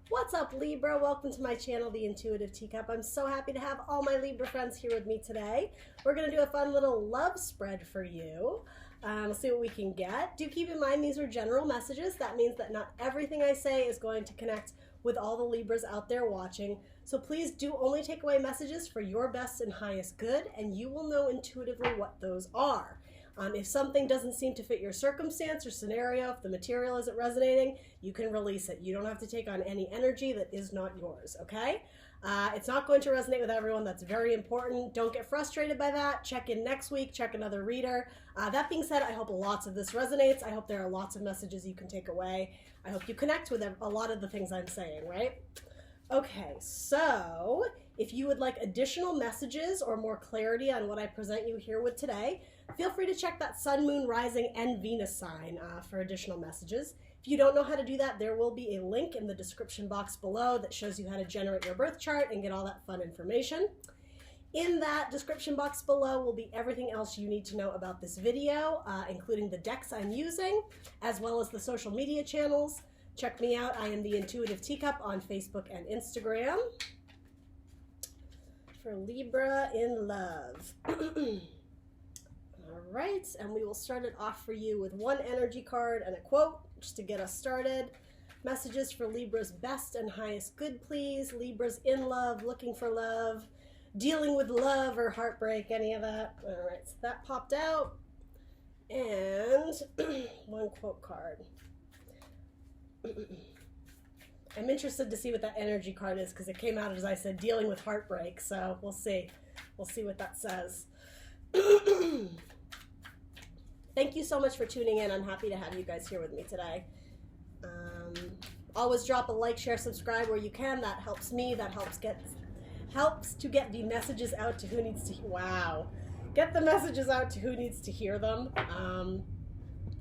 What's up, Libra? Welcome to my channel, The Intuitive Teacup. I'm so happy to have all my Libra friends here with me today. We're going to do a fun little love spread for you. We'll see what we can get. Do keep in mind these are general messages. That means that not everything I say is going to connect with all the Libras out there watching. So please do only take away messages for your best and highest good, and you will know intuitively what those are. If something doesn't seem to fit your circumstance or scenario, if the material isn't resonating, you can release it. You don't have to take on any energy that is not yours, okay? It's not going to resonate with everyone. That's very important. Don't get frustrated by that. Check in next week. Check another reader. That being said, I hope lots of this resonates. I hope there are lots of messages you can take away. I hope you connect with a lot of the things I'm saying, right? Okay, so if you would like additional messages or more clarity on what I present you here with today, feel free to check that Sun, Moon, Rising, and Venus sign for additional messages. If you don't know how to do that, there will be a link in the description box below that shows you how to generate your birth chart and get all that fun information. In that description box below will be everything else you need to know about this video, including the decks I'm using, as well as the social media channels. Check me out. I am The Intuitive Teacup on Facebook and Instagram. For Libra in love. All right, and we will start it off for you with one energy card and a quote, just to get us started. Messages for Libra's best and highest good, please. Libra's in love, looking for love, dealing with love or heartbreak, any of that. All right, so that popped out. And one quote card. I'm interested to see what that energy card is because it came out as I said, dealing with heartbreak. So we'll see. We'll see what that says. Thank you so much for tuning in. I'm happy to have you guys here with me today. Always drop a like, share, subscribe where you can. That helps me. That helps to get the messages out to who needs to. Wow, get the messages out to who needs to hear them.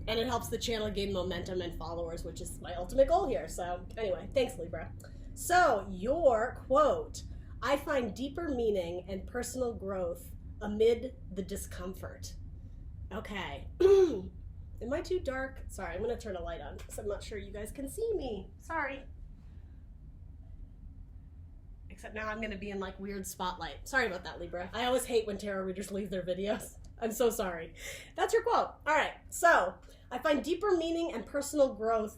And it helps the channel gain momentum and followers, which is my ultimate goal here. So anyway, thanks, Libra. So your quote: I find deeper meaning and personal growth amid the discomfort. Okay. Am I too dark? Sorry, I'm going to turn a light on because I'm not sure you guys can see me. Sorry. Except now I'm going to be in like weird spotlight. Sorry about that, Libra. I always hate when tarot readers leave their videos. I'm so sorry. That's your quote. All right. So I find deeper meaning and personal growth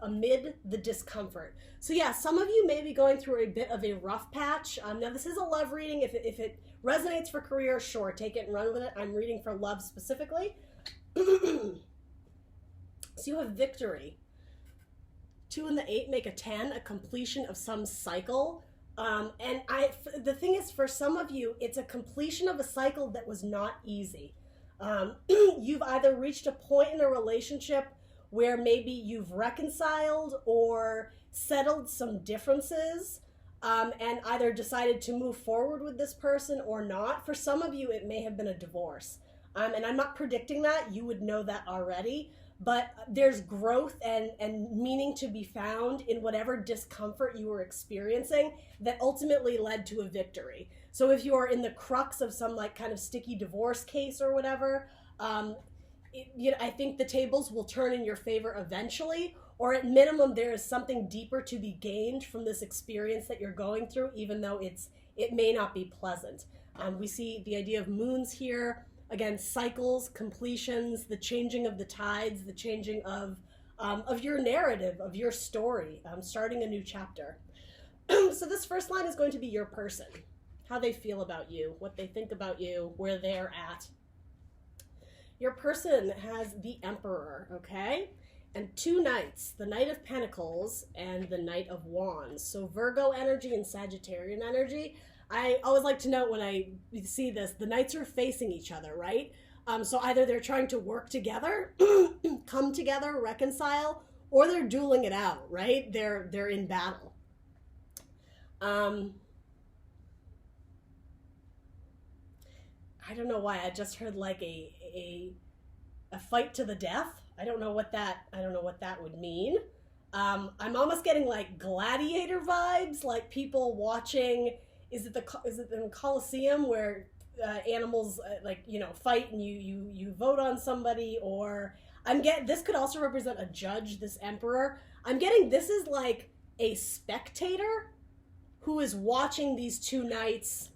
amid the discomfort. So yeah, some of you may be going through a bit of a rough patch. Now this is a love reading. If it resonates for career, sure, take it and run with it. I'm reading for love specifically. So you have victory. 2 and the 8 make a 10, a completion of some cycle. And the thing is, for some of you, it's a completion of a cycle that was not easy. You've either reached a point in a relationship where maybe you've reconciled or settled some differences, and either decided to move forward with this person or not. For some of you, it may have been a divorce. And I'm not predicting that. You would know that already. But there's growth and meaning to be found in whatever discomfort you were experiencing that ultimately led to a victory. So if you are in the crux of some like kind of sticky divorce case or whatever, I think the tables will turn in your favor eventually, or at minimum there is something deeper to be gained from this experience that you're going through, even though it may not be pleasant. We see the idea of moons here. Again, cycles, completions, the changing of the tides, the changing of your narrative, of your story, starting a new chapter. So this first line is going to be your person, how they feel about you, what they think about you, where they're at. Your person has the Emperor, okay? And 2 knights, the Knight of Pentacles and the Knight of Wands. So Virgo energy and Sagittarian energy. I always like to note when I see this, the knights are facing each other, right? So either they're trying to work together, come together, reconcile, or they're dueling it out, right? They're in battle. I don't know why I just heard like a fight to the death. I don't know what that would mean. I'm almost getting like gladiator vibes, like people watching. Is it the Colosseum where animals fight and you vote on somebody? Or this could also represent a judge, this Emperor. I'm getting this is like a spectator who is watching these two knights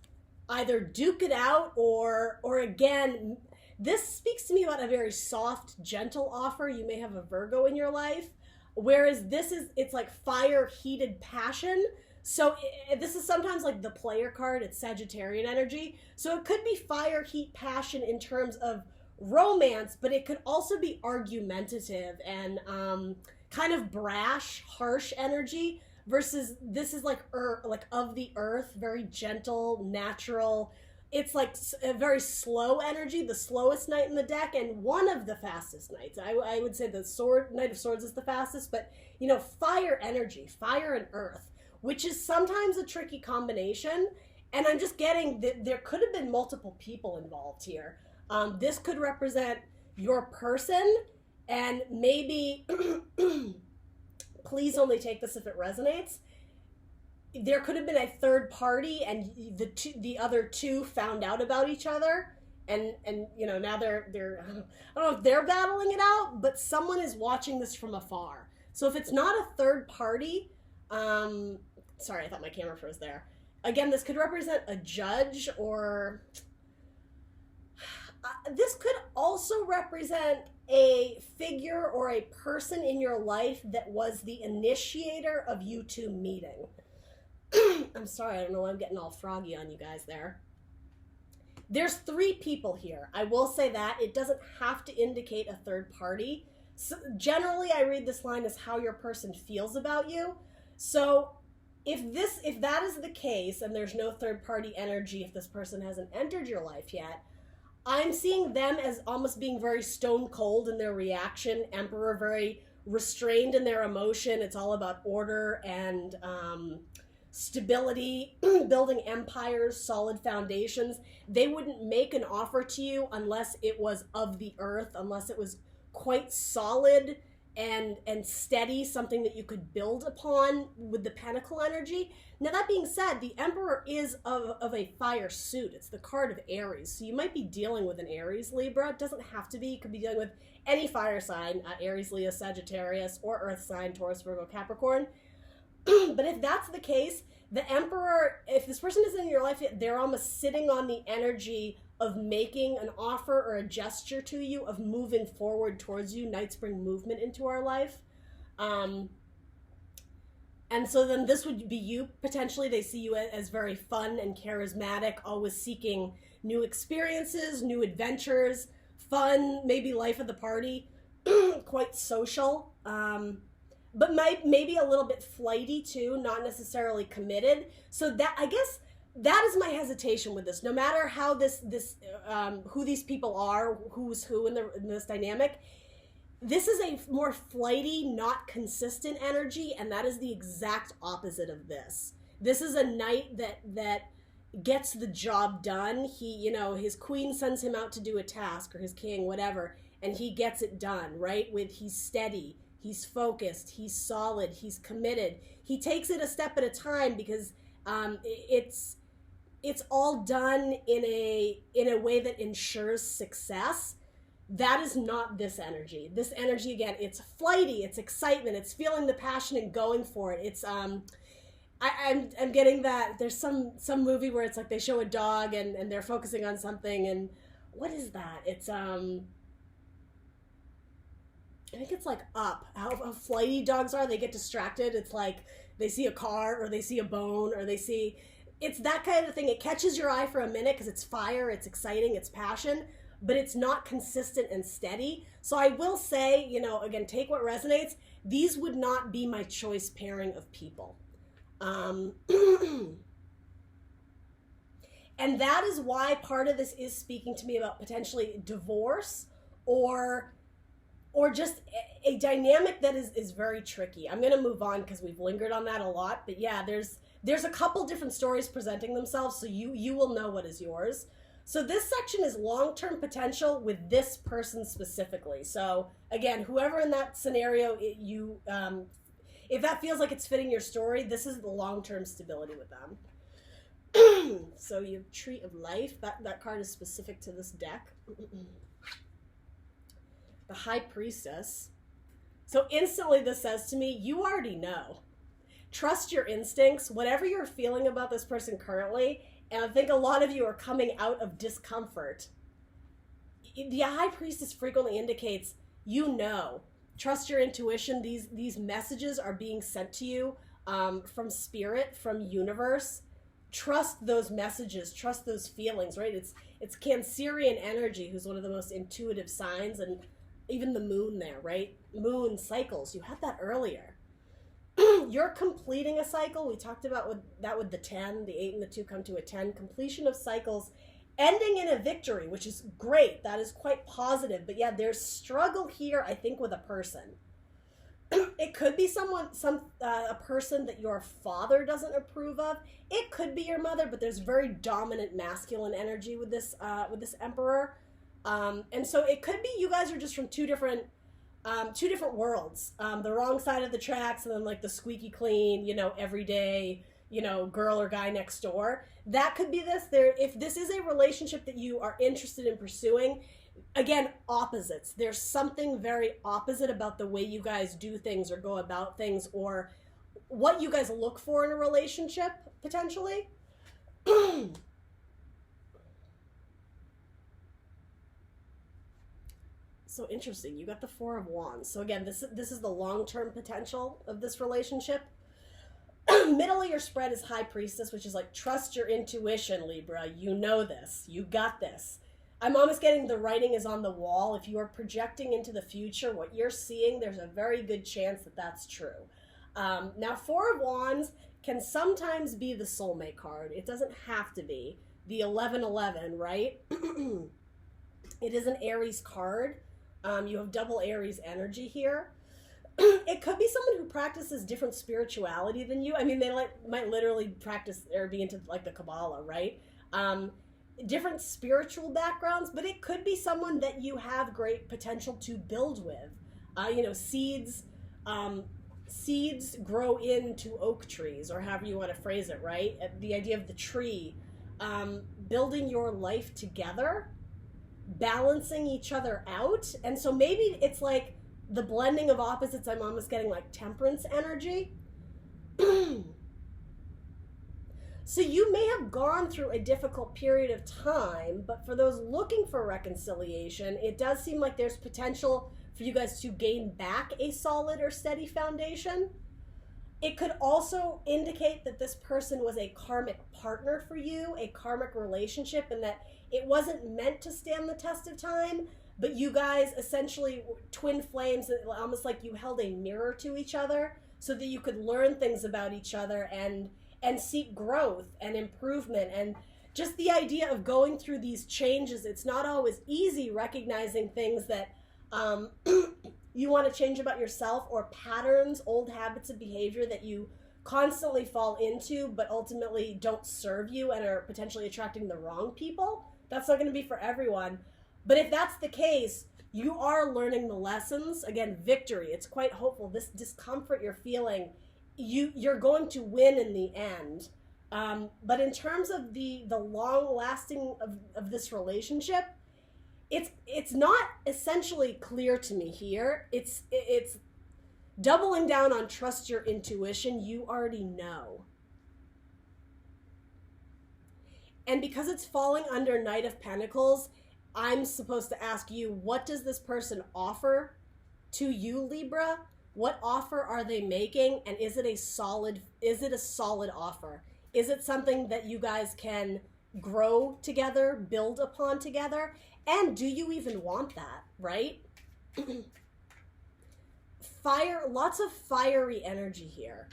either duke it out or again, this speaks to me about a very soft, gentle offer. You may have a Virgo in your life, whereas it's like fire, heated passion. So this is sometimes like the player card. It's Sagittarian energy. So it could be fire, heat, passion in terms of romance, but it could also be argumentative and kind of brash, harsh energy. Versus this is like of the earth, very gentle, natural. It's like a very slow energy, the slowest knight in the deck, and one of the fastest knights. I would say the Knight of Swords is the fastest, but fire energy, fire and earth, which is sometimes a tricky combination. And I'm just getting that there could have been multiple people involved here. This could represent your person, and maybe. Please only take this if it resonates. There could have been a third party, and the other two found out about each other, and now they're I don't know if they're battling it out, but someone is watching this from afar. So if it's not a third party, sorry, I thought my camera froze there. Again, this could represent a judge, or this could also represent a figure or a person in your life that was the initiator of you two meeting. I'm sorry, I don't know why I'm getting all froggy on you guys there. There's 3 people here. I will say that. It doesn't have to indicate a third party. So generally, I read this line as how your person feels about you. So if that is the case, and there's no third party energy, if this person hasn't entered your life yet, I'm seeing them as almost being very stone cold in their reaction. Emperor, very restrained in their emotion. It's all about order and stability, building empires, solid foundations. They wouldn't make an offer to you unless it was of the earth, unless it was quite solid and steady, something that you could build upon with the pentacle energy. Now, that being said, the Emperor is of a fire suit. It's the card of Aries. So you might be dealing with an Aries, Libra. It doesn't have to be. You could be dealing with any fire sign, Aries, Leo, Sagittarius, or earth sign, Taurus, Virgo, Capricorn. But if that's the case, the Emperor, if this person isn't in your life yet, they're almost sitting on the energy of making an offer or a gesture to you, of moving forward towards you. Knights bring movement into our life. And so then this would be you, potentially. They see you as very fun and charismatic, always seeking new experiences, new adventures, fun, maybe life of the party, quite social, but maybe a little bit flighty too, not necessarily committed. So that, I guess, that is my hesitation with this. No matter how who these people are, who's who in this dynamic, this is a more flighty, not consistent energy, and that is the exact opposite of this. This is a knight that gets the job done. He, his queen sends him out to do a task, or his king, whatever, and he gets it done, right? He's steady, he's focused, he's solid, he's committed. He takes it a step at a time because it's all done in a way that ensures success. That is not this energy. This energy, again, it's flighty, it's excitement, it's feeling the passion and going for it. It's I'm getting that. There's some movie where it's like they show a dog and they're focusing on something, and what is that? It's I think it's like Up. How flighty dogs are. They get distracted. It's like they see a car, or they see a bone, or it's that kind of thing. It catches your eye for a minute because it's fire, it's exciting, it's passion, but it's not consistent and steady. So I will say, again, take what resonates. These would not be my choice pairing of people. And that is why part of this is speaking to me about potentially divorce or just a dynamic that is very tricky. I'm going to move on because we've lingered on that a lot. But yeah, there's a couple different stories presenting themselves, so you will know what is yours. So this section is long-term potential with this person specifically. So again, whoever in that scenario, if that feels like it's fitting your story, this is the long-term stability with them. So you have Tree of Life. That card is specific to this deck. The High Priestess. So instantly this says to me, you already know. trust your instincts, whatever you're feeling about this person currently. And I think a lot of you are coming out of discomfort. The High Priestess frequently indicates, trust your intuition. These messages are being sent to you from spirit, from universe. Trust those messages, trust those feelings, right? It's Cancerian energy, who's one of the most intuitive signs, and even the moon there, right? Moon cycles, you had that earlier. You're completing a cycle. We talked about with the 10, the 8 and the 2 come to a 10. Completion of cycles, ending in a victory, which is great. That is quite positive. But yeah, there's struggle here, I think, with a person. It could be a person that your father doesn't approve of. It could be your mother, but there's very dominant masculine energy with this emperor. And so it could be you guys are just from two different worlds, the wrong side of the tracks, and then like the squeaky clean, everyday, girl or guy next door. That could be this. If this is a relationship that you are interested in pursuing, again, opposites. There's something very opposite about the way you guys do things or go about things, or what you guys look for in a relationship, potentially. So interesting. You got the 4 of Wands. So again, this is the long-term potential of this relationship. Middle of your spread is High Priestess, which is like, trust your intuition, Libra. You know this. You got this. I'm almost getting the writing is on the wall. If you are projecting into the future, what you're seeing, there's a very good chance that that's true. Now, 4 of Wands can sometimes be the soulmate card. It doesn't have to be. The 11-11, right? It is an Aries card. You have double Aries energy here. It could be someone who practices different spirituality than you. I mean, they might literally practice or be into like the Kabbalah, right? Different spiritual backgrounds, but it could be someone that you have great potential to build with. Seeds grow into oak trees, or however you want to phrase it, right? The idea of the tree, building your life together, balancing each other out. And so maybe it's like the blending of opposites. I'm almost getting like Temperance energy. So you may have gone through a difficult period of time, but for those looking for reconciliation, it does seem like there's potential for you guys to gain back a solid or steady foundation. It could also indicate that this person was a karmic partner for you, a karmic relationship, and that it wasn't meant to stand the test of time, but you guys essentially twin flames, almost like you held a mirror to each other so that you could learn things about each other and seek growth and improvement. And just the idea of going through these changes, it's not always easy recognizing things that you want to change about yourself, or patterns, old habits of behavior that you constantly fall into but ultimately don't serve you and are potentially attracting the wrong people. That's not going to be for everyone. But if that's the case, you are learning the lessons. Again, victory. It's quite hopeful. This discomfort you're feeling, you're going to win in the end. But in terms of the long lasting of this relationship, it's not essentially clear to me here. It's doubling down on trust your intuition. You already know. And because it's falling under Knight of Pentacles, I'm supposed to ask you, what does this person offer to you, Libra? What offer are they making? And is it a solid offer? Is it something that you guys can grow together, build upon together? And do you even want that, right? Lots of fiery energy here.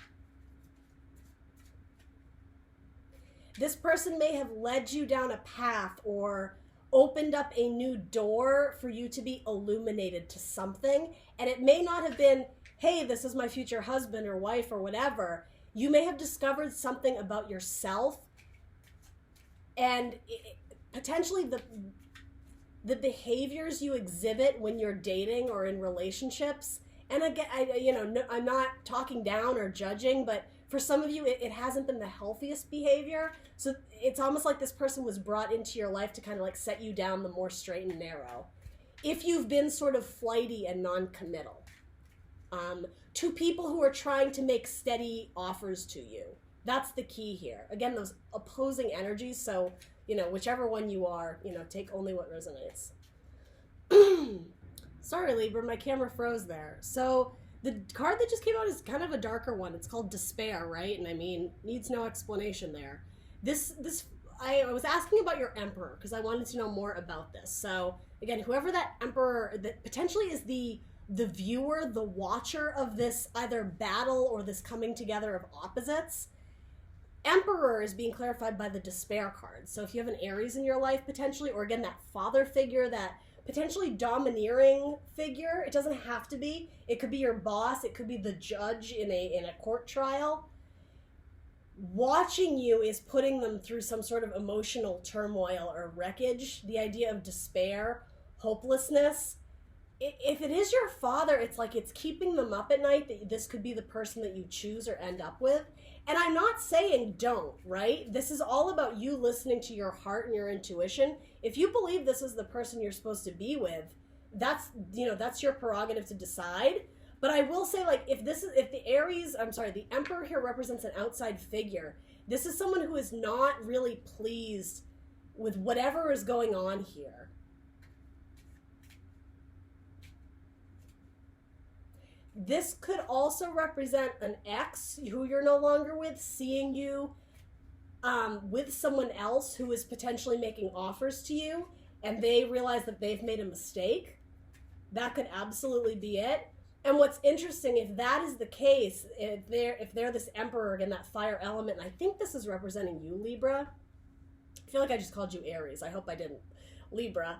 This person may have led you down a path or opened up a new door for you to be illuminated to something. And it may not have been, hey, this is my future husband or wife or whatever. You may have discovered something about yourself, and potentially the behaviors you exhibit when you're dating or in relationships. And again, I'm not talking down or judging, but for some of you, it hasn't been the healthiest behavior. So it's almost like this person was brought into your life to kind of like set you down the more straight and narrow. If you've been sort of flighty and non-committal. to people who are trying to make steady offers to you. That's the key here. Again, those opposing energies. So, whichever one you are, take only what resonates. Sorry, Libra, my camera froze there. So the card that just came out is kind of a darker one. It's called Despair, right? And I mean, needs no explanation there. I was asking about your Emperor because I wanted to know more about this. So again, whoever that Emperor that potentially is the viewer, the watcher of this either battle or this coming together of opposites, Emperor is being clarified by the Despair card. So if you have an Aries in your life potentially, or again, that father figure, that potentially domineering figure, it doesn't have to be. It could be your boss. It could be the judge in a court trial. Watching you is putting them through some sort of emotional turmoil or wreckage. The idea of despair, hopelessness. If it is your father, it's like it's keeping them up at night that this could be the person that you choose or end up with. And I'm not saying don't, right? This is all about you listening to your heart and your intuition. If you believe this is the person you're supposed to be with, that's your prerogative to decide. But I will say, like, if the Emperor here represents an outside figure, this is someone who is not really pleased with whatever is going on here. This could also represent an ex who you're no longer with, seeing you with someone else who is potentially making offers to you, and they realize that they've made a mistake. That could absolutely be it. And what's interesting, if that is the case, if they're this Emperor, again, that fire element, and I think this is representing you, Libra. I feel like I just called you Aries. I hope I didn't. Libra.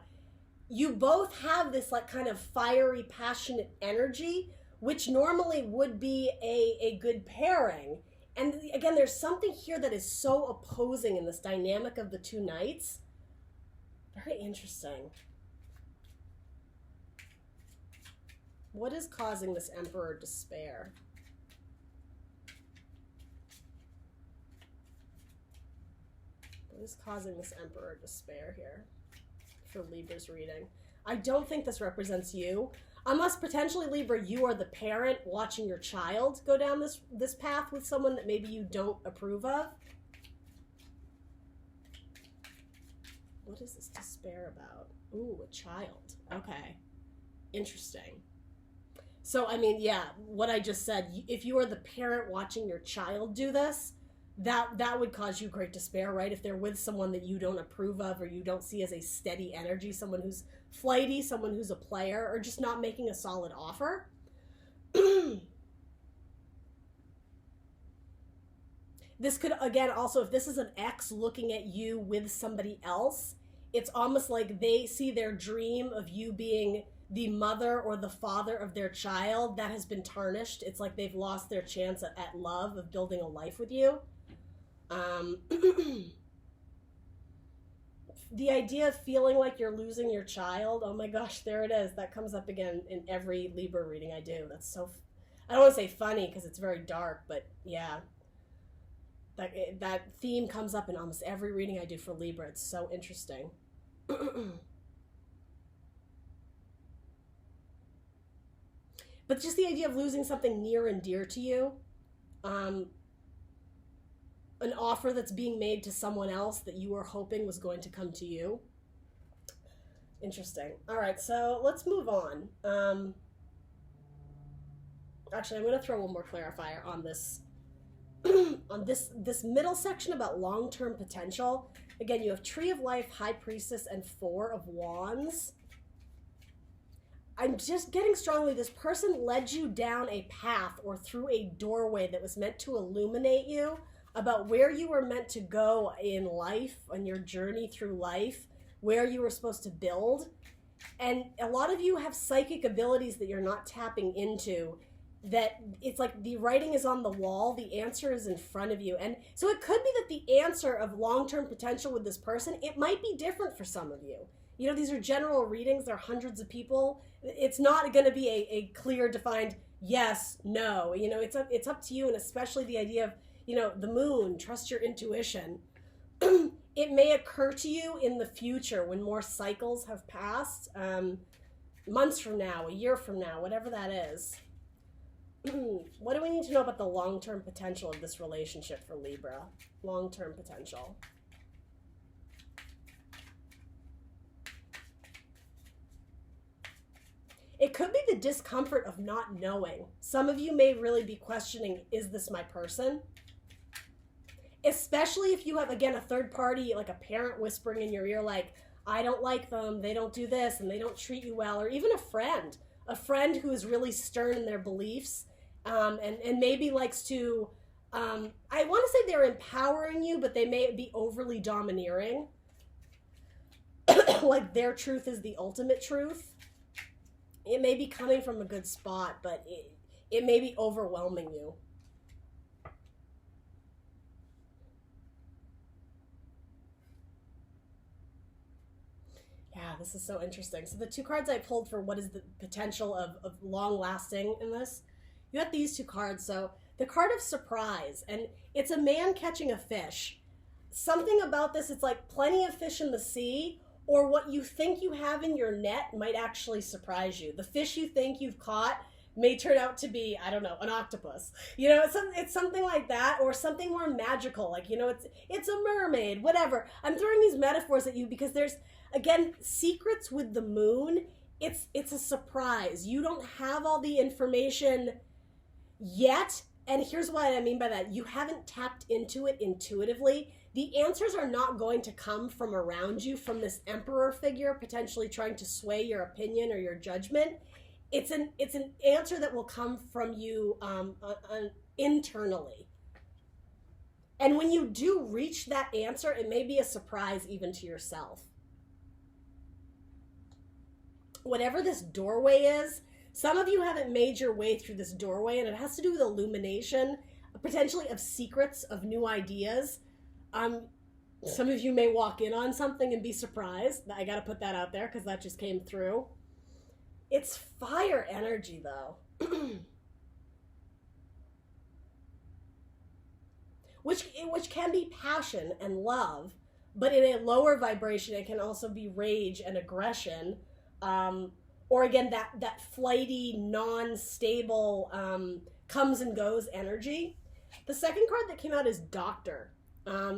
You both have this like kind of fiery, passionate energy, which normally would be a good pairing. And again, there's something here that is so opposing in this dynamic of the two knights. Very interesting. What is causing this Emperor despair? What is causing this Emperor despair here for Libra's reading? I don't think this represents you. Unless potentially, Libra, you are the parent watching your child go down this path with someone that maybe you don't approve of. What is this despair about? Ooh, a child. Okay. Interesting. So, I mean, yeah, what I just said, if you are the parent watching your child do this, that would cause you great despair, right? If they're with someone that you don't approve of or you don't see as a steady energy, someone who's flighty, someone who's a player, or just not making a solid offer. This could, again, also, if this is an ex looking at you with somebody else, it's almost like they see their dream of you being the mother or the father of their child that has been tarnished. It's like they've lost their chance at love, of building a life with you. The idea of feeling like you're losing your child, oh my gosh, there it is. That comes up again in every Libra reading I do. That's so, I don't want to say funny because it's very dark, but yeah. That theme comes up in almost every reading I do for Libra. It's so interesting. But just the idea of losing something near and dear to you, an offer that's being made to someone else that you were hoping was going to come to you. Interesting. All right, so let's move on. Actually, I'm going to throw one more clarifier on this. On this middle section about long-term potential. Again, you have Tree of Life, High Priestess, and Four of Wands. I'm just getting strongly, this person led you down a path or through a doorway that was meant to illuminate you about where you were meant to go in life, on your journey through life, where you were supposed to build. And a lot of you have psychic abilities that you're not tapping into, that it's like the writing is on the wall, the answer is in front of you. And so it could be that the answer of long-term potential with this person, it might be different for some of you. You know, these are general readings, there are hundreds of people. It's not going to be a clear, defined yes, no. You know, it's up to you, and especially the idea of, you know, the moon, trust your intuition. It may occur to you in the future when more cycles have passed, months from now, a year from now, whatever that is. What do we need to know about the long-term potential of this relationship for Libra? Long-term potential. It could be the discomfort of not knowing. Some of you may really be questioning, is this my person? Especially if you have, again, a third party, like a parent whispering in your ear, like, I don't like them, they don't do this, and they don't treat you well, or even a friend who is really stern in their beliefs, and maybe likes to, I want to say they're empowering you, but they may be overly domineering. Like their truth is the ultimate truth. It may be coming from a good spot, but it may be overwhelming you. Yeah, this is so interesting. So the two cards I pulled for what is the potential of long-lasting in this, you got these two cards. So the card of surprise, and it's a man catching a fish. Something about this, it's like plenty of fish in the sea, or what you think you have in your net might actually surprise you. The fish you think you've caught may turn out to be, I don't know, an octopus. You know, it's something like that, or something more magical, like, you know, it's a mermaid, whatever. I'm throwing these metaphors at you because there's, again, secrets with the moon. It's a surprise. You don't have all the information yet, and here's what I mean by that. You haven't tapped into it intuitively. The answers are not going to come from around you, from this emperor figure potentially trying to sway your opinion or your judgment. It's an answer that will come from you internally. And when you do reach that answer, it may be a surprise even to yourself. Whatever this doorway is, some of you haven't made your way through this doorway, and it has to do with illumination, potentially of secrets, of new ideas. Some of you may walk in on something and be surprised. I got to put that out there because that just came through. It's fire energy, though. which can be passion and love, but in a lower vibration, it can also be rage and aggression. Or again, that flighty, non-stable, comes and goes energy. The second card that came out is Doctor.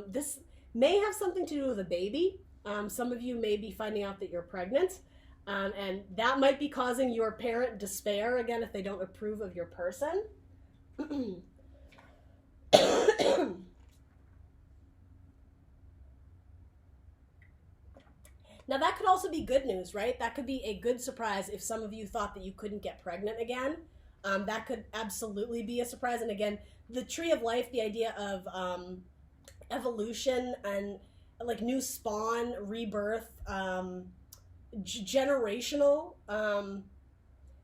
This may have something to do with a baby. Some of you may be finding out that you're pregnant. And that might be causing your parent despair, again, if they don't approve of your person. Now, that could also be good news, right? That could be a good surprise if some of you thought that you couldn't get pregnant again. That could absolutely be a surprise. And again, the tree of life, the idea of evolution and like new spawn, rebirth, generational.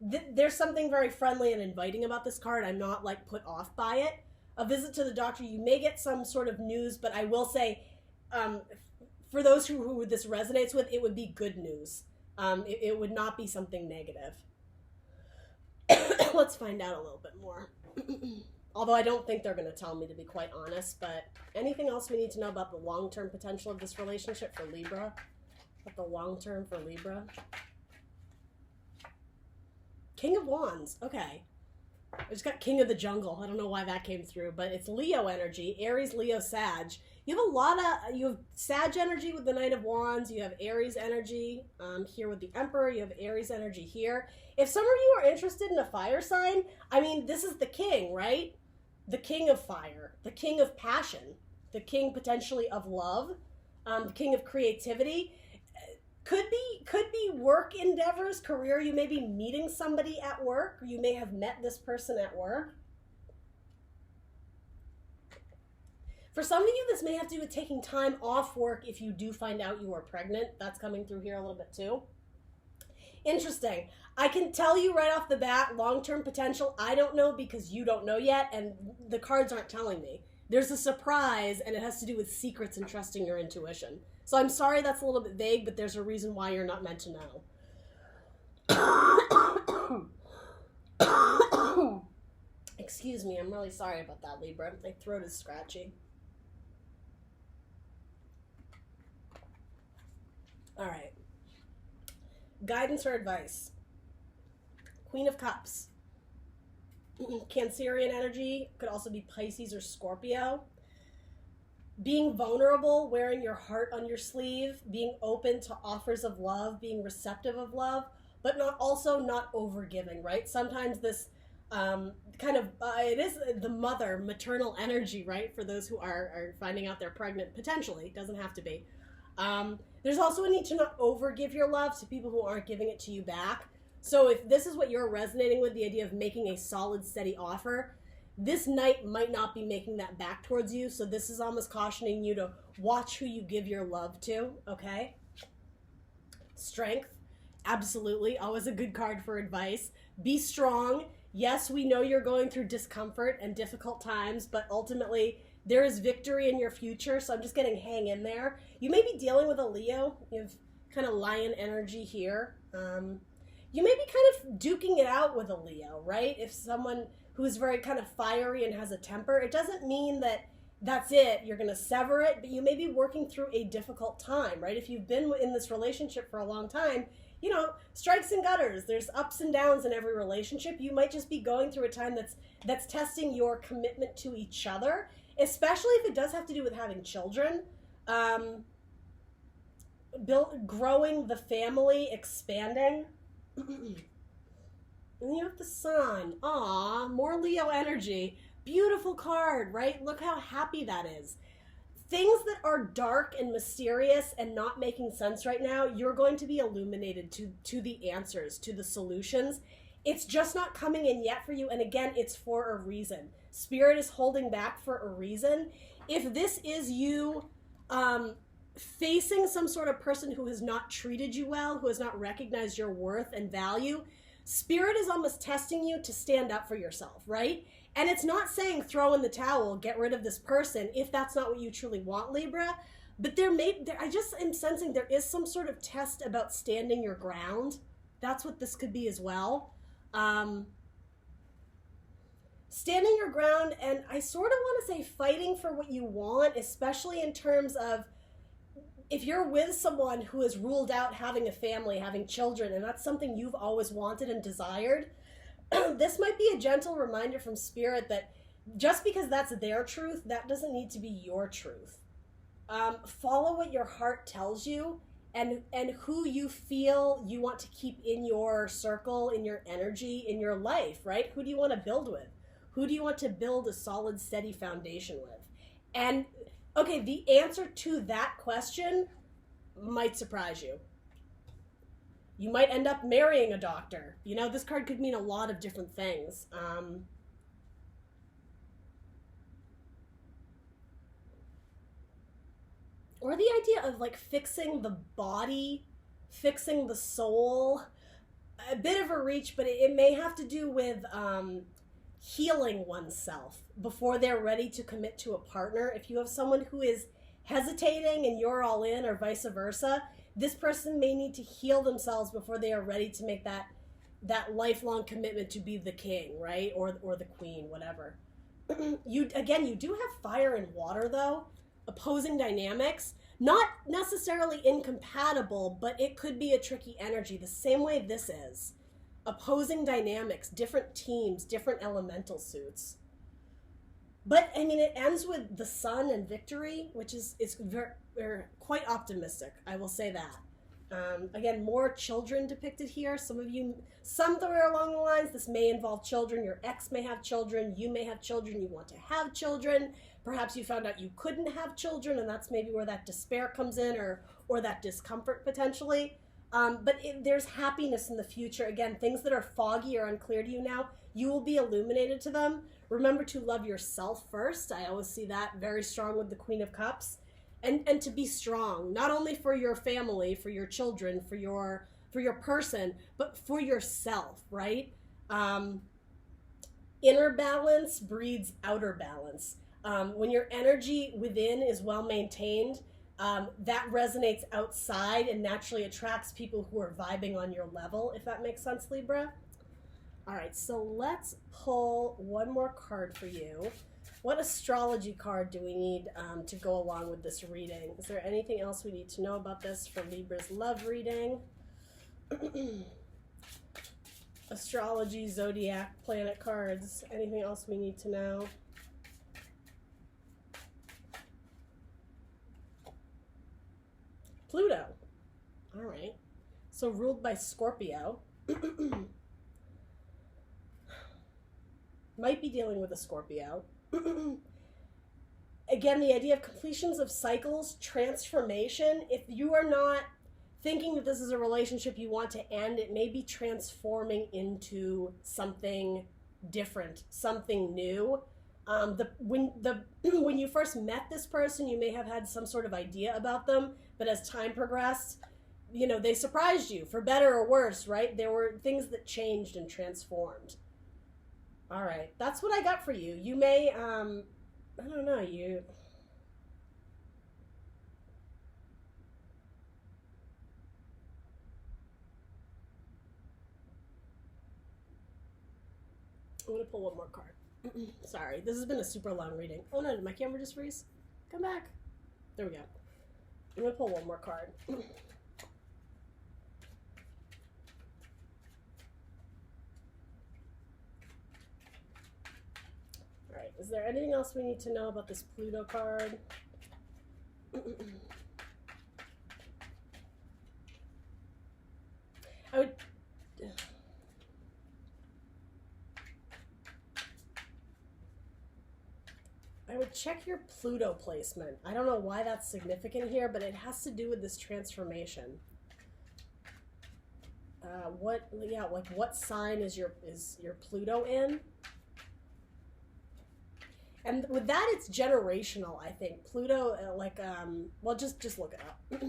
There's something very friendly and inviting about this card. I'm not like put off by it. A visit to the doctor, you may get some sort of news, but I will say, for those who this resonates with, it would be good news. It would not be something negative. Let's find out a little bit more. Although I don't think they're going to tell me, to be quite honest. But anything else we need to know about the long-term potential of this relationship for Libra? About the long-term for Libra? King of Wands. Okay. I just got King of the Jungle. I don't know why that came through, but it's Leo energy. Aries, Leo, Sag. You have you have Sag energy with the Knight of Wands. You have Aries energy here with the Emperor. You have Aries energy here. If some of you are interested in a fire sign, I mean, this is the king, right? The king of fire, the king of passion, the king potentially of love, the king of creativity. Could be work endeavors, career. You may be meeting somebody at work. You may have met this person at work. For some of you, this may have to do with taking time off work if you do find out you are pregnant. That's coming through here a little bit too. Interesting. I can tell you right off the bat, long-term potential, I don't know because you don't know yet, and the cards aren't telling me. There's a surprise, and it has to do with secrets and trusting your intuition. So I'm sorry that's a little bit vague, but there's a reason why you're not meant to know. Excuse me, I'm really sorry about that, Libra. My throat is scratchy. All right. Guidance or advice. Queen of Cups. Cancerian energy could also be Pisces or Scorpio. Being vulnerable, wearing your heart on your sleeve, being open to offers of love, being receptive of love, but not overgiving, right? Sometimes this it is the maternal energy, right? For those who are finding out they're pregnant, potentially, doesn't have to be. There's also a need to not overgive your love to people who aren't giving it to you back. So if this is what you're resonating with, the idea of making a solid, steady offer, this night might not be making that back towards you. So this is almost cautioning you to watch who you give your love to, okay? Strength, absolutely. Always a good card for advice. Be strong. Yes, we know you're going through discomfort and difficult times, but ultimately there is victory in your future. So I'm just getting hang in there. You may be dealing with a Leo. You have kind of lion energy here. You may be kind of duking it out with a Leo, right? If someone who is very kind of fiery and has a temper, it doesn't mean that that's it, you're going to sever it, but you may be working through a difficult time, right? If you've been in this relationship for a long time, you know, strikes and gutters, there's ups and downs in every relationship. You might just be going through a time that's testing your commitment to each other, especially if it does have to do with having children. Growing the family, expanding. And you have the Sun. Aw, more Leo energy. Beautiful card, right? Look how happy that is. Things that are dark and mysterious and not making sense right now, you're going to be illuminated to the answers, to the solutions. It's just not coming in yet for you. And again, it's for a reason. Spirit is holding back for a reason. If this is you facing some sort of person who has not treated you well, who has not recognized your worth and value, Spirit is almost testing you to stand up for yourself, right? And it's not saying throw in the towel, get rid of this person, if that's not what you truly want, Libra. But I just am sensing there is some sort of test about standing your ground. That's what this could be as well. Standing your ground, and I sort of want to say fighting for what you want, especially in terms of if you're with someone who has ruled out having a family, having children, and that's something you've always wanted and desired, this might be a gentle reminder from Spirit that just because that's their truth, that doesn't need to be your truth. Follow what your heart tells you and who you feel you want to keep in your circle, in your energy, in your life, right? Who do you want to build with? Who do you want to build a solid, steady foundation with? And okay, the answer to that question might surprise you. You might end up marrying a doctor. You know, this card could mean a lot of different things. Or the idea of like fixing the body, fixing the soul. A bit of a reach, but it may have to do with healing oneself before they're ready to commit to a partner. If you have someone who is hesitating and you're all in, or vice versa, this person may need to heal themselves before they are ready to make that lifelong commitment to be the king, right? Or the queen, whatever. You do have fire and water, though. Opposing dynamics. Not necessarily incompatible, but it could be a tricky energy, the same way this is. Opposing dynamics, different teams, different elemental suits. But, I mean, it ends with the Sun and victory, which is very, quite optimistic, I will say that. Again, more children depicted here. Somewhere along the lines, this may involve children. Your ex may have children. You may have children. You want to have children. Perhaps you found out you couldn't have children, and that's maybe where that despair comes in, or that discomfort potentially. But there's happiness in the future. Again, things that are foggy or unclear to you now, you will be illuminated to them. Remember to love yourself first. I always see that very strong with the Queen of Cups. And to be strong, not only for your family, for your children, for your person, but for yourself, right? Inner balance breeds outer balance. When your energy within is well maintained, that resonates outside and naturally attracts people who are vibing on your level, if that makes sense, Libra. All right, so let's pull one more card for you. What astrology card do we need to go along with this reading? Is there anything else we need to know about this for Libra's love reading? astrology, zodiac, planet cards. Anything else we need to know? Pluto. All right. So ruled by Scorpio. Might be dealing with a Scorpio. Again, the idea of completions of cycles, transformation. If you are not thinking that this is a relationship you want to end, it may be transforming into something different, something new. When you first met this person, you may have had some sort of idea about them, but as time progressed, you know, they surprised you, for better or worse, right? There were things that changed and transformed. All right, that's what I got for you. You may, I don't know, you... I'm going to pull one more card. Sorry, this has been a super long reading. Oh no, did my camera just freeze? Come back. There we go. I'm going to pull one more card. Alright, is there anything else we need to know about this Pluto card? I would check your Pluto placement. I don't know why that's significant here, but it has to do with this transformation. What sign is your Pluto in? And with that, it's generational, I think. Pluto, well, just look it up.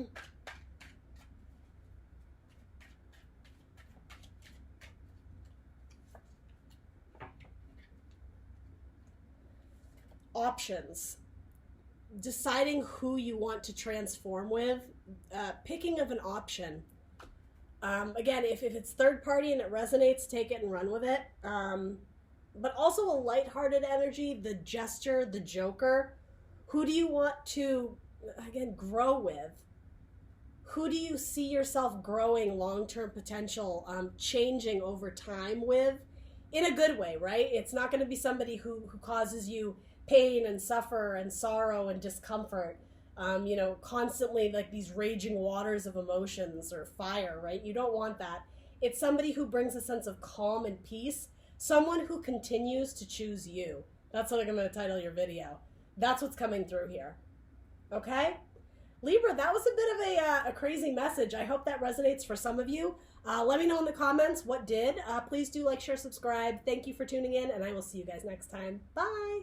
Options. Deciding who you want to transform with. Picking of an option. Again, if it's third party and it resonates, take it and run with it. But also a lighthearted energy, the jester, the joker. Who do you want to, again, grow with? Who do you see yourself growing, long-term potential, changing over time with? In a good way, right? It's not going to be somebody who causes you pain and suffer and sorrow and discomfort. You know, constantly like these raging waters of emotions or fire, right? You don't want that. It's somebody who brings a sense of calm and peace. Someone who continues to choose you. That's what I'm going to title your video. That's what's coming through here. Okay? Libra, that was a bit of a crazy message. I hope that resonates for some of you. Let me know in the comments what did. Please do like, share, subscribe. Thank you for tuning in, and I will see you guys next time. Bye!